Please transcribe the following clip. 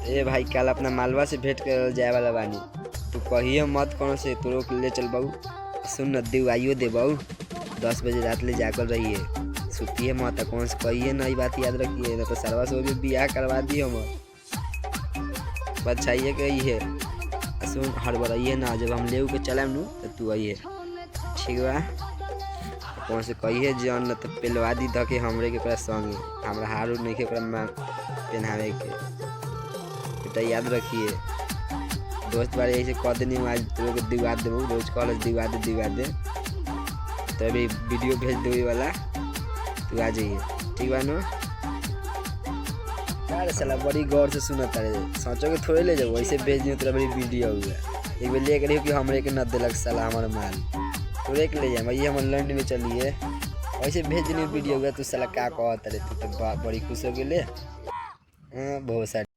ए भाई कल अपना मालवा से भेंट कर जाए वाला बानी। तू कहिए मत कौन से तोरो के ले चल बहू। सुन न दिवाइयो दे बहू 10 बजे रात ले जाकर रहिए सुतिए मत। कौन से कहिए ना बात याद रखिए ना तो सरवा से भी बियाह करवा दिए हम बचाइए के है। सुन हड़बड़ाइए ना जब हम ले के चले नू तो तू आइए ठीक बा। कौन से कहिए जन न तो पेलवा दी धके हमरे के संगे हमरा हारू नहीं के पहनावे के बेटा याद रखिए। दोस्त बारे ऐसे कह देनी आज तो दिवा देबू रोज कॉलेज दिवा दे तो अभी वीडियो भेज देवे वाला तू आ जाइए ठीक बा नो। अरे साला बड़ी गौर से सुना तारे सोचो के थोड़े ले जाओ ऐसे भेज दियो तेरा बड़ी वीडियो हुआ एक बार ले करियो कि हमरे के न देलक साला हमार माल तोरे के ले जा भाई हम लंड में चलिए ऐसे भेज दियो वीडियो हुआ तू साला का कहत रे तू तो बड़ी खुश हो गेले बहुत सारी।